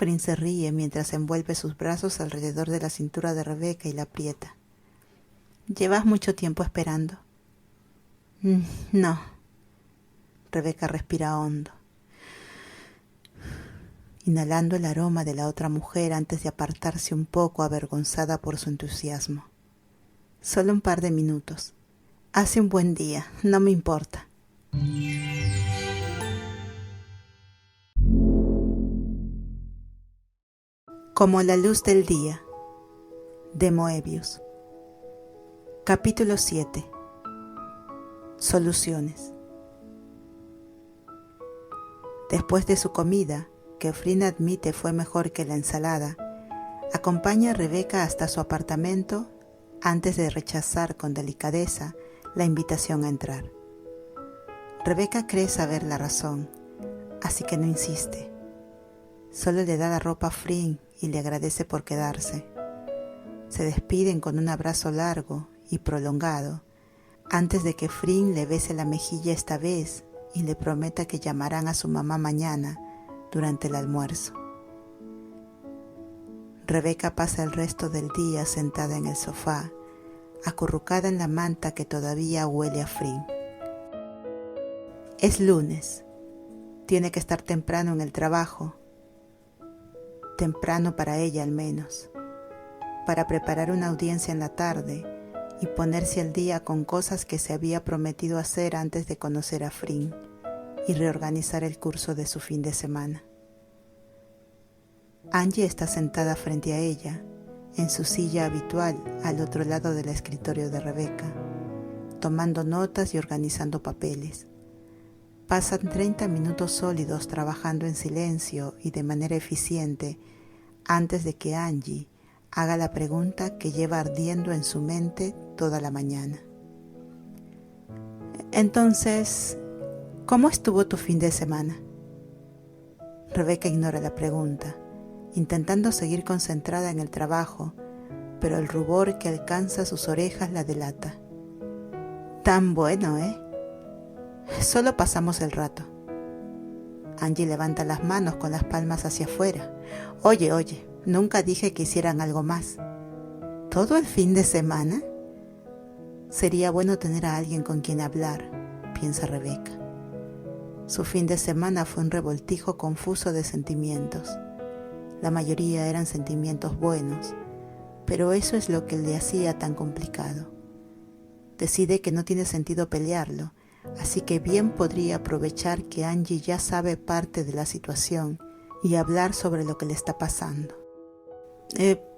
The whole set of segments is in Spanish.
Frin se ríe mientras envuelve sus brazos alrededor de la cintura de Rebeca y la aprieta. ¿Llevas mucho tiempo esperando? No. Rebeca respira hondo, inhalando el aroma de la otra mujer antes de apartarse un poco avergonzada por su entusiasmo. Solo un par de minutos. Hace un buen día, no me importa. Como la luz del día, de Moebius. Capítulo 7. Soluciones. Después de su comida, que Frin admite fue mejor que la ensalada, acompaña a Rebeca hasta su apartamento antes de rechazar con delicadeza la invitación a entrar. Rebeca cree saber la razón, así que no insiste. Solo le da la ropa a Frin y le agradece por quedarse. Se despiden con un abrazo largo y prolongado, antes de que Frin le bese la mejilla esta vez y le prometa que llamarán a su mamá mañana durante el almuerzo. Rebeca pasa el resto del día sentada en el sofá, acurrucada en la manta que todavía huele a Frin. Es lunes. Tiene que estar temprano en el trabajo. Temprano para ella al menos, para preparar una audiencia en la tarde y ponerse al día con cosas que se había prometido hacer antes de conocer a Frin y reorganizar el curso de su fin de semana. Angie está sentada frente a ella, en su silla habitual al otro lado del escritorio de Rebeca, tomando notas y organizando papeles. Pasan 30 minutos sólidos trabajando en silencio y de manera eficiente antes de que Angie haga la pregunta que lleva ardiendo en su mente toda la mañana. Entonces, ¿cómo estuvo tu fin de semana? Rebeca ignora la pregunta, intentando seguir concentrada en el trabajo, pero el rubor que alcanza sus orejas la delata. Tan bueno, ¿eh? Solo pasamos el rato. Angie levanta las manos con las palmas hacia afuera. Oye, nunca dije que hicieran algo más. ¿Todo el fin de semana? Sería bueno tener a alguien con quien hablar, piensa Rebeca. Su fin de semana fue un revoltijo confuso de sentimientos. La mayoría eran sentimientos buenos, pero eso es lo que le hacía tan complicado. Decide que no tiene sentido pelearlo, así que bien podría aprovechar que Angie ya sabe parte de la situación y hablar sobre lo que le está pasando.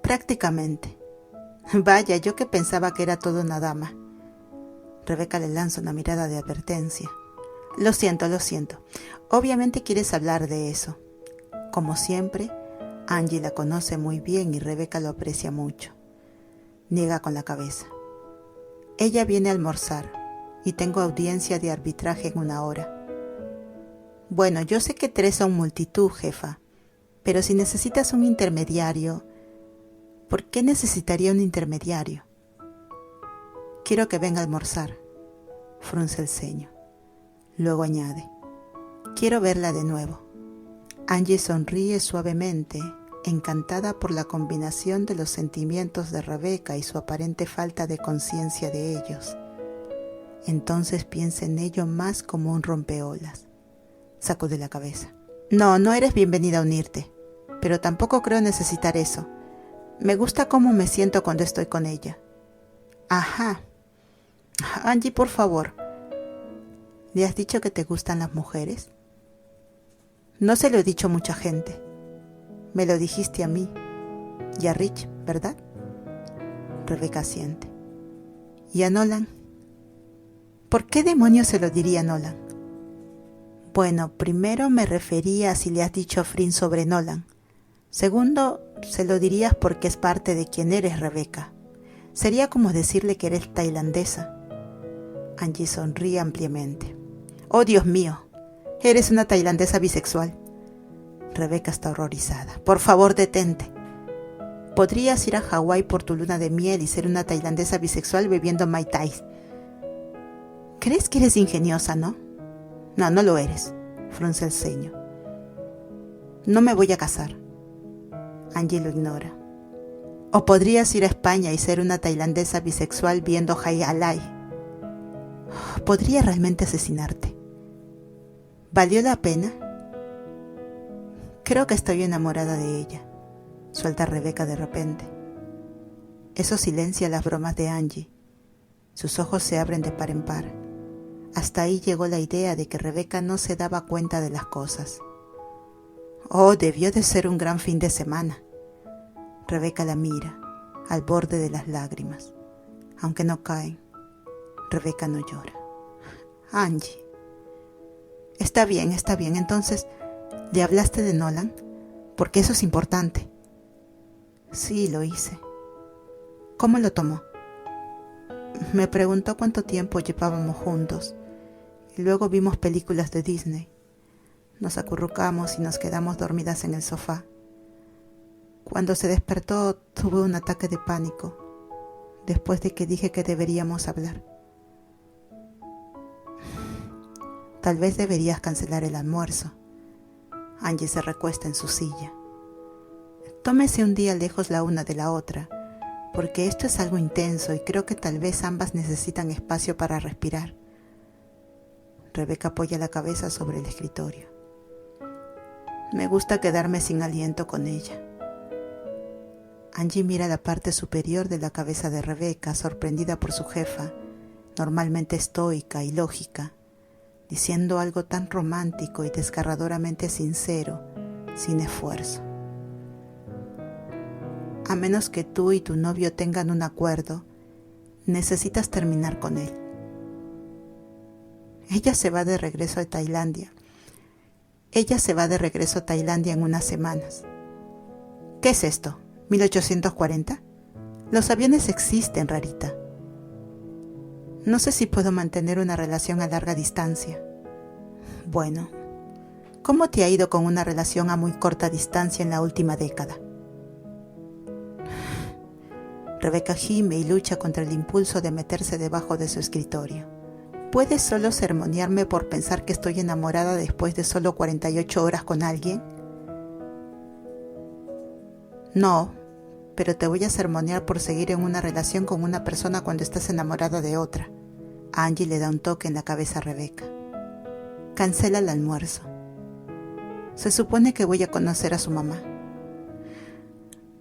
Prácticamente. Vaya, yo que pensaba que era todo una dama. Rebeca le lanza una mirada de advertencia. Lo siento. Obviamente quieres hablar de eso. Como siempre, Angie la conoce muy bien y Rebeca lo aprecia mucho. Niega con la cabeza. Ella viene a almorzar y tengo audiencia de arbitraje en 1 hora. Bueno, yo sé que 3 son multitud, jefa, pero si necesitas un intermediario, ¿por qué necesitaría un intermediario? Quiero que venga a almorzar, frunce el ceño. Luego añade, quiero verla de nuevo. Angie sonríe suavemente, encantada por la combinación de los sentimientos de Rebeca y su aparente falta de conciencia de ellos. Entonces piensa en ello más como un rompeolas. Sacude la cabeza. No eres bienvenida a unirte, pero tampoco creo necesitar eso. Me gusta cómo me siento cuando estoy con ella. Ajá. Angie, por favor. ¿Le has dicho que te gustan las mujeres? No se lo he dicho a mucha gente. Me lo dijiste a mí y a Rich, ¿verdad? Rebeca asiente. ¿Y a Nolan? ¿Por qué demonios se lo diría a Nolan? Bueno, primero me refería a si le has dicho a Frin sobre Nolan. Segundo, se lo dirías porque es parte de quien eres, Rebeca. Sería como decirle que eres tailandesa. Angie sonríe ampliamente. Oh, Dios mío, eres una tailandesa bisexual. Rebeca está horrorizada. Por favor, detente. Podrías ir a Hawái por tu luna de miel y ser una tailandesa bisexual bebiendo Mai Tais. ¿Crees que eres ingeniosa, no? No lo eres, frunce el ceño. No me voy a casar. Angie lo ignora. O podrías ir a España y ser una tailandesa bisexual viendo Jai Alai. Podría realmente asesinarte. ¿Valió la pena? Creo que estoy enamorada de ella, suelta Rebeca de repente. Eso silencia las bromas de Angie. Sus ojos se abren de par en par. Hasta ahí llegó la idea de que Rebeca no se daba cuenta de las cosas. Oh, debió de ser un gran fin de semana. Rebeca la mira, al borde de las lágrimas. Aunque no caen, Rebeca no llora. Angie. Está bien, entonces, ¿le hablaste de Nolan? Porque eso es importante. Sí, lo hice. ¿Cómo lo tomó? Me preguntó cuánto tiempo llevábamos juntos y luego vimos películas de Disney. Nos acurrucamos y nos quedamos dormidas en el sofá. Cuando se despertó tuve un ataque de pánico después de que dije que deberíamos hablar. Tal vez deberías cancelar el almuerzo. Angie se recuesta en su silla. Tómese un día lejos la una de la otra, porque esto es algo intenso y creo que tal vez ambas necesitan espacio para respirar. Rebeca apoya la cabeza sobre el escritorio. Me gusta quedarme sin aliento con ella. Angie mira la parte superior de la cabeza de Rebeca, sorprendida por su jefa, normalmente estoica y lógica, diciendo algo tan romántico y desgarradoramente sincero, sin esfuerzo. A menos que tú y tu novio tengan un acuerdo, necesitas terminar con él. Ella se va de regreso a Tailandia. En unas semanas. ¿Qué es esto? ¿1840? Los aviones existen, rarita. No sé si puedo mantener una relación a larga distancia. Bueno, ¿cómo te ha ido con una relación a muy corta distancia en la última década? Rebeca gime y lucha contra el impulso de meterse debajo de su escritorio. ¿Puedes solo sermonearme por pensar que estoy enamorada después de solo 48 horas con alguien? No, pero te voy a sermonear por seguir en una relación con una persona cuando estás enamorada de otra. A Angie le da un toque en la cabeza a Rebeca. Cancela el almuerzo. Se supone que voy a conocer a su mamá.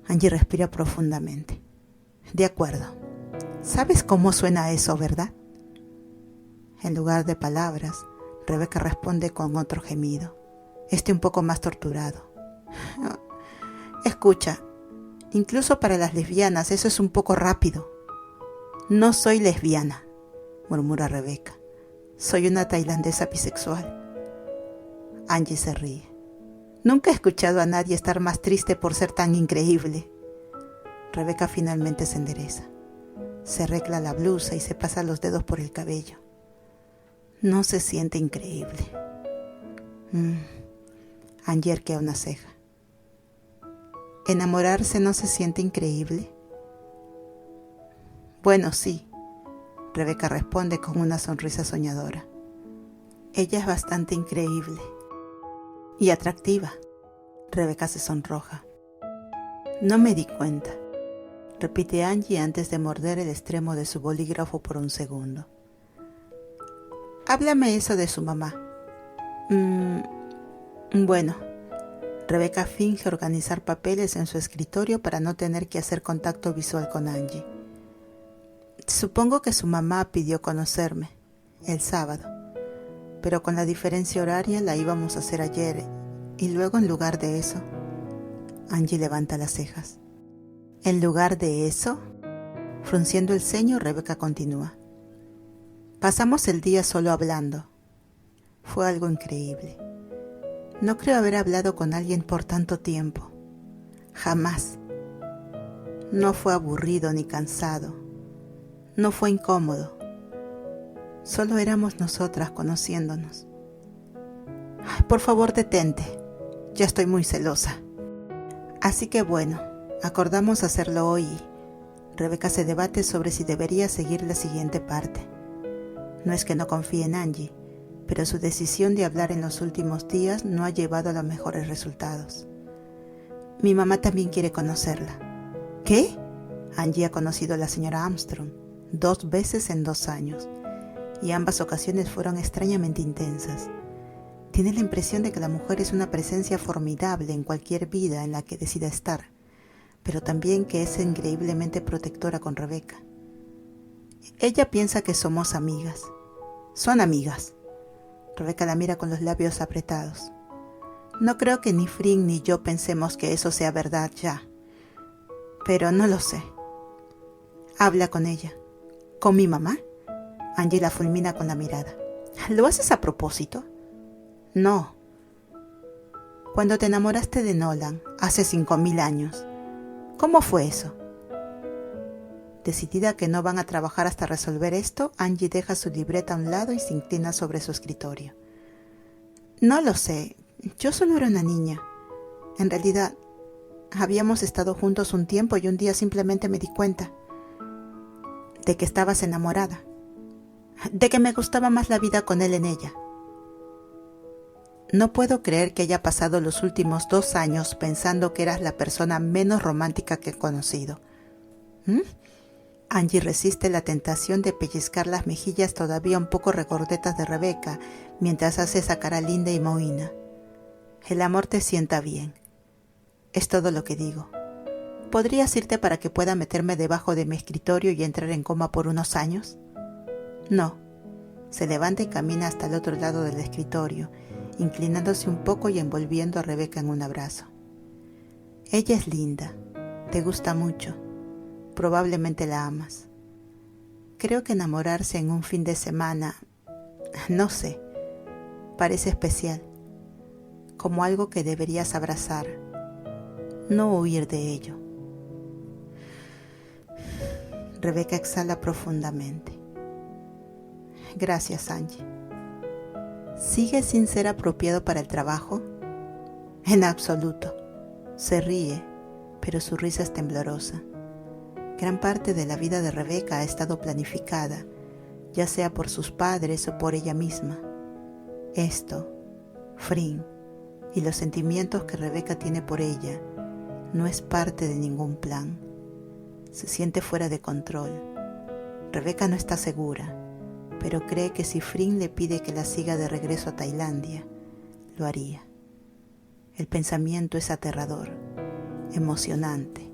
Angie respira profundamente. De acuerdo. ¿Sabes cómo suena eso, verdad? En lugar de palabras, Rebeca responde con otro gemido, un poco más torturado. Escucha, incluso para las lesbianas eso es un poco rápido. No soy lesbiana, murmura Rebeca. Soy una tailandesa bisexual. Angie se ríe. Nunca he escuchado a nadie estar más triste por ser tan increíble. Rebeca finalmente se endereza. Se arregla la blusa y se pasa los dedos por el cabello. No se siente increíble. Angie arquea una ceja. ¿Enamorarse no se siente increíble? Bueno, sí, Rebeca responde con una sonrisa soñadora. Ella es bastante increíble. Y atractiva. Rebeca se sonroja. No me di cuenta, repite Angie antes de morder el extremo de su bolígrafo por un segundo. Háblame eso de su mamá. Bueno, Rebeca finge organizar papeles en su escritorio para no tener que hacer contacto visual con Angie. Supongo que su mamá pidió conocerme, el sábado, pero con la diferencia horaria la íbamos a hacer ayer, y luego en lugar de eso, Angie levanta las cejas. ¿En lugar de eso? Frunciendo el ceño, Rebeca continúa. Pasamos el día solo hablando. Fue algo increíble. No creo haber hablado con alguien por tanto tiempo. Jamás. No fue aburrido ni cansado. No fue incómodo. Solo éramos nosotras conociéndonos. Ay, por favor, detente. Ya estoy muy celosa. Así que bueno, acordamos hacerlo hoy. Rebeca se debate sobre si debería seguir la siguiente parte. No es que no confíe en Angie, pero su decisión de hablar en los últimos días no ha llevado a los mejores resultados. Mi mamá también quiere conocerla. ¿Qué? Angie ha conocido a la señora Armstrong 2 veces en 2 años, y ambas ocasiones fueron extrañamente intensas. Tiene la impresión de que la mujer es una presencia formidable en cualquier vida en la que decida estar, pero también que es increíblemente protectora con Rebecca. Ella piensa que somos amigas. Son amigas. Rebecca la mira con los labios apretados. No creo que ni Frink ni yo pensemos que eso sea verdad ya, pero no lo sé. Habla con ella. ¿Con mi mamá? Angie la fulmina con la mirada. ¿Lo haces a propósito? No. Cuando te enamoraste de Nolan, hace 5000 años, ¿cómo fue eso? Decidida que no van a trabajar hasta resolver esto, Angie deja su libreta a un lado y se inclina sobre su escritorio. No lo sé, yo solo era una niña. En realidad, habíamos estado juntos un tiempo y un día simplemente me di cuenta de que estabas enamorada, de que me gustaba más la vida con él en ella. No puedo creer que haya pasado los últimos 2 años pensando que eras la persona menos romántica que he conocido. Angie resiste la tentación de pellizcar las mejillas todavía un poco regordetas de Rebecca mientras hace esa cara linda y mohína. El amor te sienta bien. Es todo lo que digo. ¿Podrías irte para que pueda meterme debajo de mi escritorio y entrar en coma por unos años? No. Se levanta y camina hasta el otro lado del escritorio, inclinándose un poco y envolviendo a Rebecca en un abrazo. Ella es linda, te gusta mucho, probablemente la amas. Creo que enamorarse en un fin de semana, no sé, parece especial, como algo que deberías abrazar, no huir de ello. Rebecca exhala profundamente. Gracias, Angie. ¿Sigue sin ser apropiado para el trabajo? En absoluto. Se ríe, pero su risa es temblorosa. Gran parte de la vida de Rebecca ha estado planificada, ya sea por sus padres o por ella misma. Esto, Frink, y los sentimientos que Rebecca tiene por ella, no es parte de ningún plan. Se siente fuera de control. Rebecca no está segura, pero cree que si Frink le pide que la siga de regreso a Tailandia, lo haría. El pensamiento es aterrador, emocionante.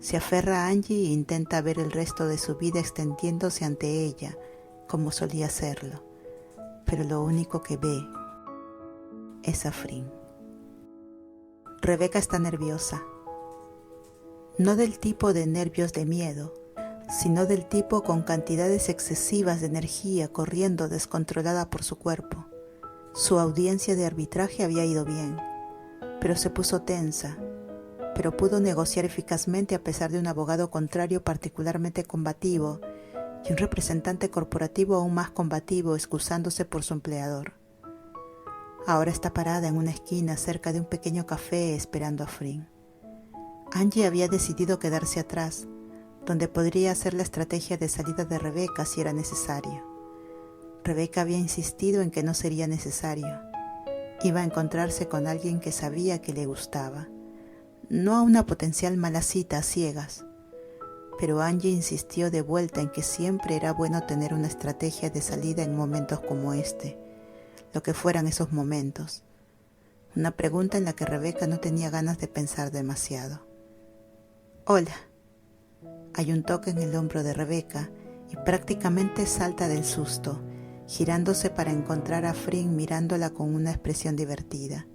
Se aferra a Angie e intenta ver el resto de su vida extendiéndose ante ella, como solía hacerlo, pero lo único que ve es a Frink. Rebecca está nerviosa, no del tipo de nervios de miedo, sino del tipo con cantidades excesivas de energía corriendo descontrolada por su cuerpo. Su audiencia de arbitraje había ido bien, pero se puso tensa, pero pudo negociar eficazmente a pesar de un abogado contrario particularmente combativo y un representante corporativo aún más combativo excusándose por su empleador. Ahora está parada en una esquina cerca de un pequeño café esperando a Frink. Angie había decidido quedarse atrás, donde podría hacer la estrategia de salida de Rebecca si era necesario. Rebecca había insistido en que no sería necesario. Iba a encontrarse con alguien que sabía que le gustaba, no a una potencial mala cita a ciegas. Pero Angie insistió de vuelta en que siempre era bueno tener una estrategia de salida en momentos como este, lo que fueran esos momentos. Una pregunta en la que Rebecca no tenía ganas de pensar demasiado. Hola. Hay un toque en el hombro de Rebecca y prácticamente salta del susto, girándose para encontrar a Frink mirándola con una expresión divertida.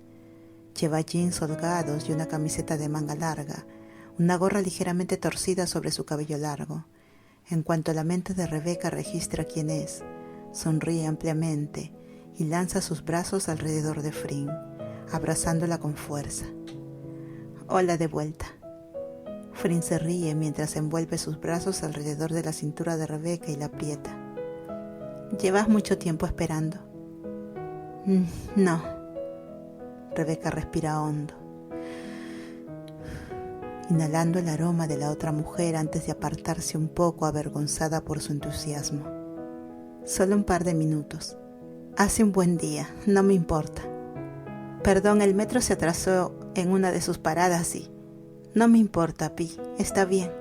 Lleva jeans holgados y una camiseta de manga larga, una gorra ligeramente torcida sobre su cabello largo. En cuanto la mente de Rebecca registra quién es, sonríe ampliamente y lanza sus brazos alrededor de Frink, abrazándola con fuerza. Hola de vuelta. Frink se ríe mientras envuelve sus brazos alrededor de la cintura de Rebecca y la aprieta. ¿Llevas mucho tiempo esperando? No. Rebecca respira hondo, inhalando el aroma de la otra mujer antes de apartarse un poco avergonzada por su entusiasmo. Solo un par de minutos. Hace un buen día, no me importa. Perdón, el metro se atrasó En una de sus paradas, sí. No me importa, Pi, está bien.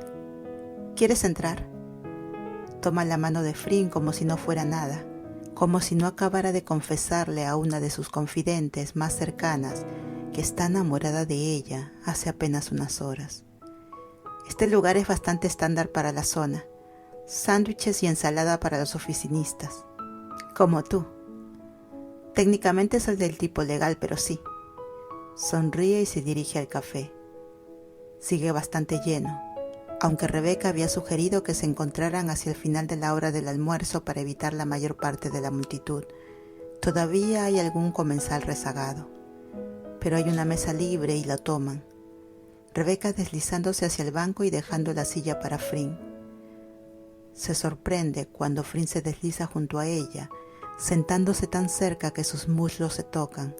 ¿Quieres entrar? Toma la mano de Frin como si no fuera nada, como si no acabara de confesarle a una de sus confidentes más cercanas que está enamorada de ella hace apenas unas horas. Este lugar es bastante estándar para la zona. Sándwiches y ensalada para los oficinistas. Como tú. Técnicamente soy del tipo legal, pero sí. Sonríe y se dirige al café. Sigue bastante lleno, aunque Rebeca había sugerido que se encontraran hacia el final de la hora del almuerzo para evitar la mayor parte de la multitud. Todavía hay algún comensal rezagado, pero hay una mesa libre y la toman. Rebeca deslizándose hacia el banco y dejando la silla para Frin. Se sorprende cuando Frin se desliza junto a ella, sentándose tan cerca que sus muslos se tocan.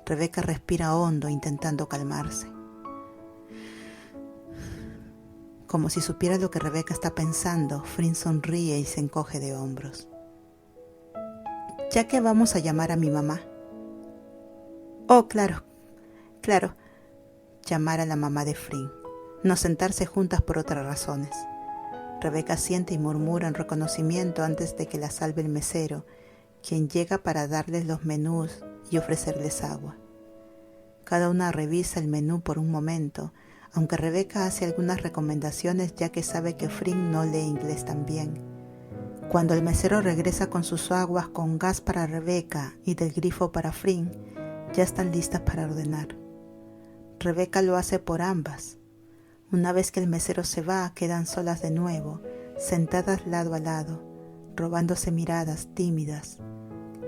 Rebeca respira hondo intentando calmarse. Como si supiera lo que Rebeca está pensando, Frin sonríe y se encoge de hombros. ¿Ya que vamos a llamar a mi mamá? Oh, claro. Llamar a la mamá de Frin, no sentarse juntas por otras razones. Rebeca siente y murmura en reconocimiento antes de que la salve el mesero, quien llega para darles los menús y ofrecerles agua. Cada una revisa el menú por un momento, aunque Rebeca hace algunas recomendaciones ya que sabe que Frin no lee inglés tan bien. Cuando el mesero regresa con sus aguas con gas para Rebeca y del grifo para Frin, ya están listas para ordenar. Rebeca lo hace por ambas. Una vez que el mesero se va, quedan solas de nuevo, sentadas lado a lado, robándose miradas tímidas,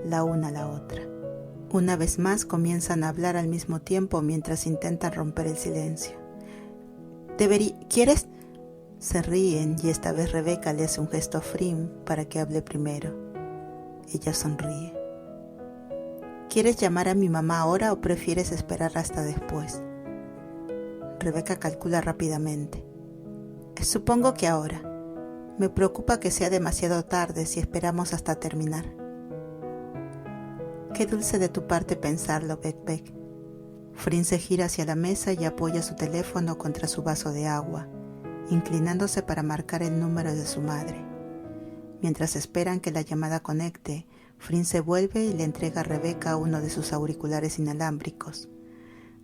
la una a la otra. Una vez más comienzan a hablar al mismo tiempo mientras intentan romper el silencio. ¿Quieres? Se ríen y esta vez Rebeca le hace un gesto a Frin para que hable primero. Ella sonríe. ¿Quieres llamar a mi mamá ahora o prefieres esperar hasta después? Rebeca calcula rápidamente. Supongo que ahora. Me preocupa que sea demasiado tarde si esperamos hasta terminar. Qué dulce de tu parte pensarlo, Beck. Frin se gira hacia la mesa y apoya su teléfono contra su vaso de agua, inclinándose para marcar el número de su madre. Mientras esperan que la llamada conecte, Frin se vuelve y le entrega a Rebeca uno de sus auriculares inalámbricos.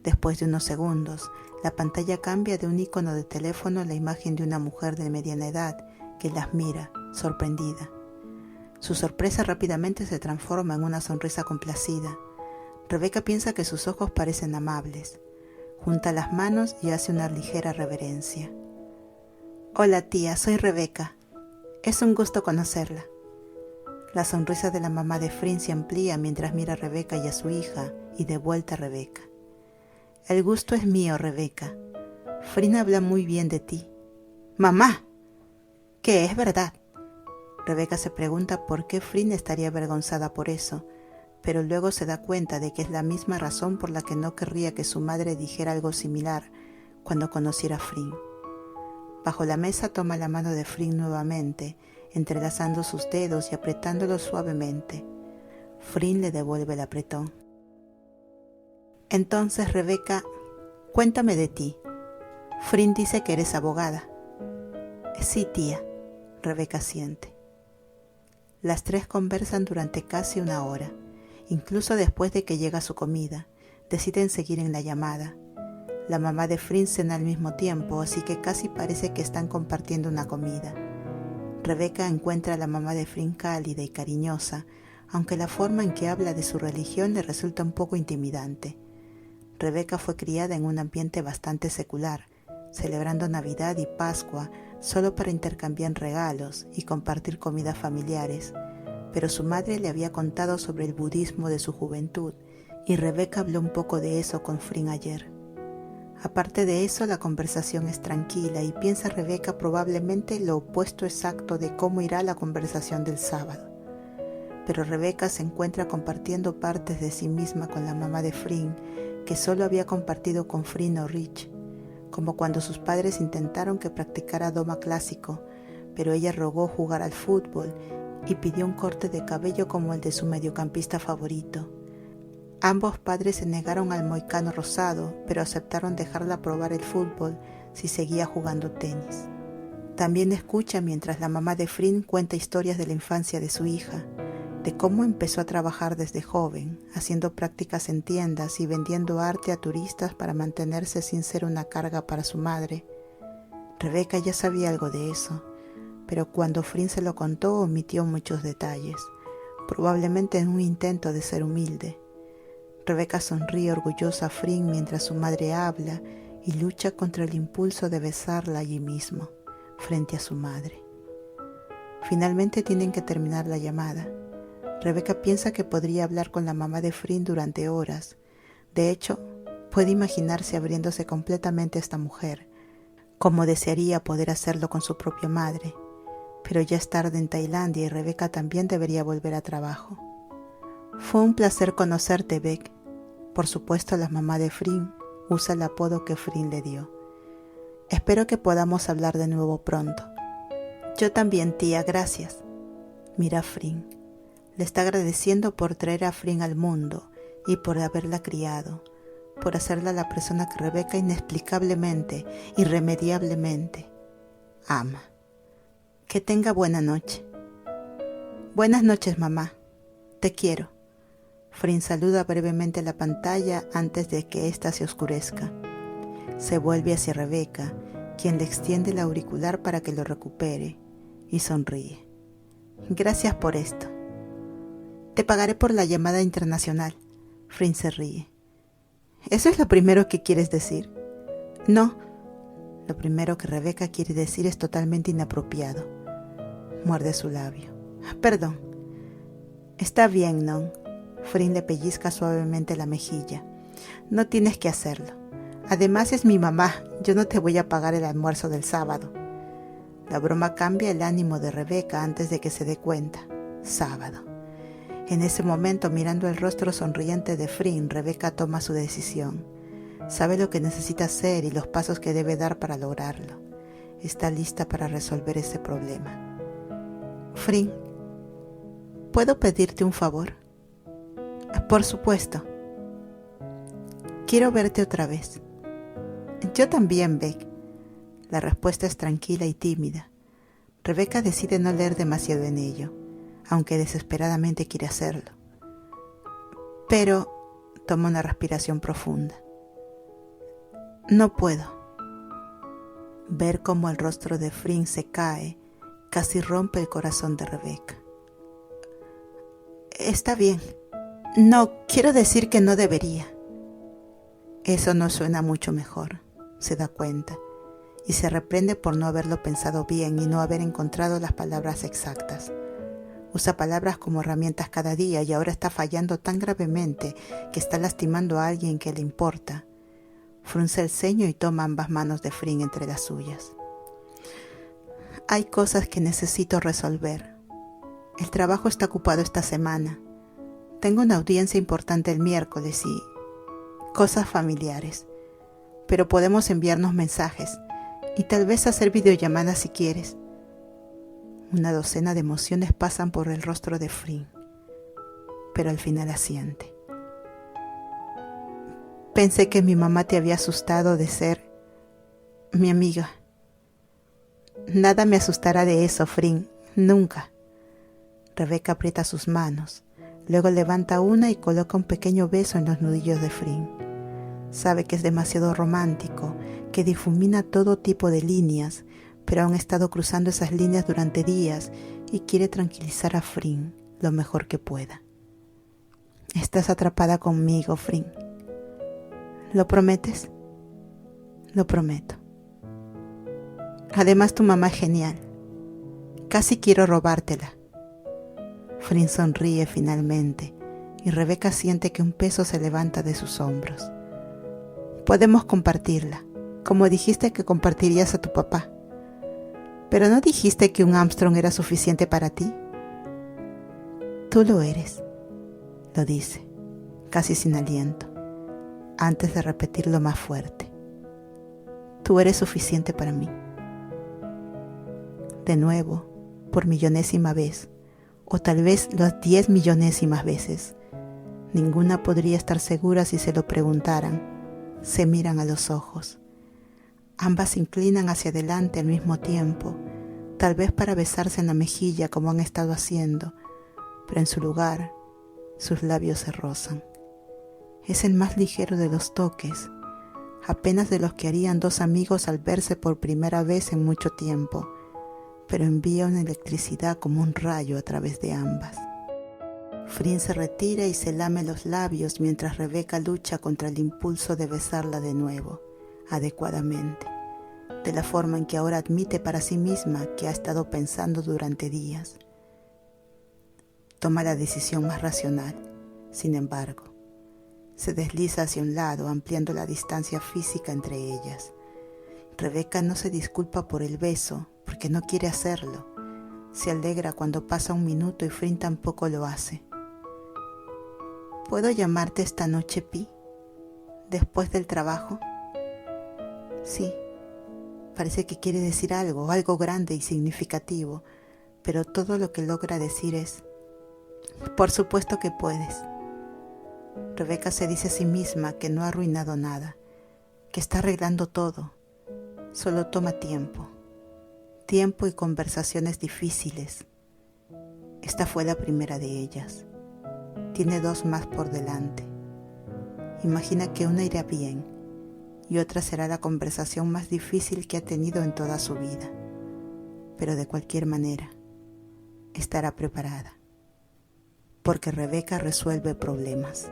Después de unos segundos, la pantalla cambia de un icono de teléfono a la imagen de una mujer de mediana edad que las mira, sorprendida. Su sorpresa rápidamente se transforma en una sonrisa complacida. Rebeca piensa que sus ojos parecen amables. Junta las manos y hace una ligera reverencia. Hola tía, soy Rebeca. Es un gusto conocerla. La sonrisa de la mamá de Frin se amplía mientras mira a Rebeca y a su hija y de vuelta a Rebeca. El gusto es mío, Rebeca. Frin habla muy bien de ti. ¡Mamá! ¿Qué es verdad? Rebeca se pregunta por qué Frin estaría avergonzada por eso, pero luego se da cuenta de que es la misma razón por la que no querría que su madre dijera algo similar cuando conociera a Frin. Bajo la mesa toma la mano de Frin nuevamente, entrelazando sus dedos y apretándolos suavemente. Frin le devuelve el apretón. Entonces, Rebeca, cuéntame de ti. Frin dice que eres abogada. Sí, tía, Rebeca asiente. Las tres conversan durante casi una hora. Incluso después de que llega su comida, deciden seguir en la llamada. La mamá de Frin cena al mismo tiempo, así que casi parece que están compartiendo una comida. Rebeca encuentra a la mamá de Frin cálida y cariñosa, aunque la forma en que habla de su religión le resulta un poco intimidante. Rebeca fue criada en un ambiente bastante secular, celebrando Navidad y Pascua solo para intercambiar regalos y compartir comidas familiares, pero su madre le había contado sobre el budismo de su juventud y Rebeca habló un poco de eso con Frin ayer. Aparte de eso, la conversación es tranquila y piensa Rebeca probablemente lo opuesto exacto de cómo irá la conversación del sábado. Pero Rebeca se encuentra compartiendo partes de sí misma con la mamá de Frin, que solo había compartido con Frin o Rich, como cuando sus padres intentaron que practicara doma clásico, pero ella rogó jugar al fútbol y pidió un corte de cabello como el de su mediocampista favorito. Ambos padres se negaron al moicano rosado, pero aceptaron dejarla probar el fútbol si seguía jugando tenis. También escucha mientras la mamá de Frin cuenta historias de la infancia de su hija, de cómo empezó a trabajar desde joven, haciendo prácticas en tiendas y vendiendo arte a turistas para mantenerse sin ser una carga para su madre. Rebeca ya sabía algo de eso, pero cuando Frin se lo contó omitió muchos detalles, probablemente en un intento de ser humilde. Rebeca sonríe orgullosa a Frin mientras su madre habla y lucha contra el impulso de besarla allí mismo, frente a su madre. Finalmente tienen que terminar la llamada. Rebeca piensa que podría hablar con la mamá de Frin durante horas. De hecho, puede imaginarse abriéndose completamente a esta mujer, como desearía poder hacerlo con su propia madre. Pero ya es tarde en Tailandia y Rebeca también debería volver a trabajo. Fue un placer conocerte, Beck. Por supuesto, la mamá de Frin usa el apodo que Frin le dio. Espero que podamos hablar de nuevo pronto. Yo también, tía, gracias. Mira a Frin. Le está agradeciendo por traer a Frin al mundo y por haberla criado, por hacerla la persona que Rebeca inexplicablemente, irremediablemente, ama. Que tenga buena noche. Buenas noches, mamá. Te quiero. Frin saluda brevemente la pantalla antes de que ésta se oscurezca. Se vuelve hacia Rebeca, quien le extiende el auricular para que lo recupere, y sonríe. Gracias por esto. Te pagaré por la llamada internacional. Frin se ríe. ¿Eso es lo primero que quieres decir? No. Lo primero que Rebeca quiere decir es totalmente inapropiado. Muerde su labio. Perdón. Está bien, ¿no? Frin le pellizca suavemente la mejilla. No tienes que hacerlo. Además es mi mamá. Yo no te voy a pagar el almuerzo del sábado. La broma cambia el ánimo de Rebeca antes de que se dé cuenta. Sábado. En ese momento, mirando el rostro sonriente de Frin, Rebeca toma su decisión. Sabe lo que necesita hacer y los pasos que debe dar para lograrlo. Está lista para resolver ese problema. Frin, ¿puedo pedirte un favor? Por supuesto. Quiero verte otra vez. Yo también, Beck. La respuesta es tranquila y tímida. Rebeca decide no leer demasiado en ello, aunque desesperadamente quiere hacerlo. Pero toma una respiración profunda. No puedo. Ver cómo el rostro de Frin se cae casi rompe el corazón de Rebeca. Está bien. No, quiero decir que no debería. Eso no suena mucho mejor, se da cuenta, y se reprende por no haberlo pensado bien y no haber encontrado las palabras exactas. Usa palabras como herramientas cada día y ahora está fallando tan gravemente que está lastimando a alguien que le importa. Frunce el ceño y toma ambas manos de Frin entre las suyas. Hay cosas que necesito resolver. El trabajo está ocupado esta semana. Tengo una audiencia importante el miércoles y cosas familiares. Pero podemos enviarnos mensajes y tal vez hacer videollamadas si quieres. Una docena de emociones pasan por el rostro de Frin, pero al final asiente. Pensé que mi mamá te había asustado de ser mi amiga. Nada me asustará de eso, Frin, nunca. Rebeca aprieta sus manos, luego levanta una y coloca un pequeño beso en los nudillos de Frin. Sabe que es demasiado romántico, que difumina todo tipo de líneas, pero aún ha estado cruzando esas líneas durante días y quiere tranquilizar a Frin lo mejor que pueda. Estás atrapada conmigo, Frin. ¿Lo prometes? Lo prometo. Además, tu mamá es genial. Casi quiero robártela. Frin sonríe finalmente y Rebeca siente que un peso se levanta de sus hombros. Podemos compartirla, como dijiste que compartirías a tu papá. ¿Pero no dijiste que un Armstrong era suficiente para ti? Tú lo eres, lo dice, casi sin aliento, antes de repetirlo más fuerte. Tú eres suficiente para mí. De nuevo, por millonésima vez, o tal vez las 10 millonésimas veces, Ninguna podría estar segura si se lo preguntaran. Se miran a los ojos. Ambas se inclinan hacia adelante al mismo tiempo, tal vez para besarse en la mejilla como han estado haciendo, pero en su lugar, sus labios se rozan. Es el más ligero de los toques, apenas de los que harían dos amigos al verse por primera vez en mucho tiempo, pero envía una electricidad como un rayo a través de ambas. Frin se retira y se lame los labios mientras Rebeca lucha contra el impulso de besarla de nuevo, adecuadamente, de la forma en que ahora admite para sí misma que ha estado pensando durante días. Toma la decisión más racional, sin embargo. Se desliza hacia un lado, ampliando la distancia física entre ellas. Rebeca no se disculpa por el beso, porque no quiere hacerlo. Se alegra cuando pasa un minuto y Frin tampoco lo hace. ¿Puedo llamarte esta noche, Pi? ¿Después del trabajo? Sí. Parece que quiere decir algo grande y significativo, pero todo lo que logra decir es: por supuesto que puedes. Rebeca se dice a sí misma que no ha arruinado nada, que está arreglando todo. Solo toma tiempo y conversaciones difíciles. Esta fue la primera de ellas. Tiene dos más por delante. Imagina que una irá bien y otra será la conversación más difícil que ha tenido en toda su vida. Pero de cualquier manera, estará preparada, porque Rebeca resuelve problemas.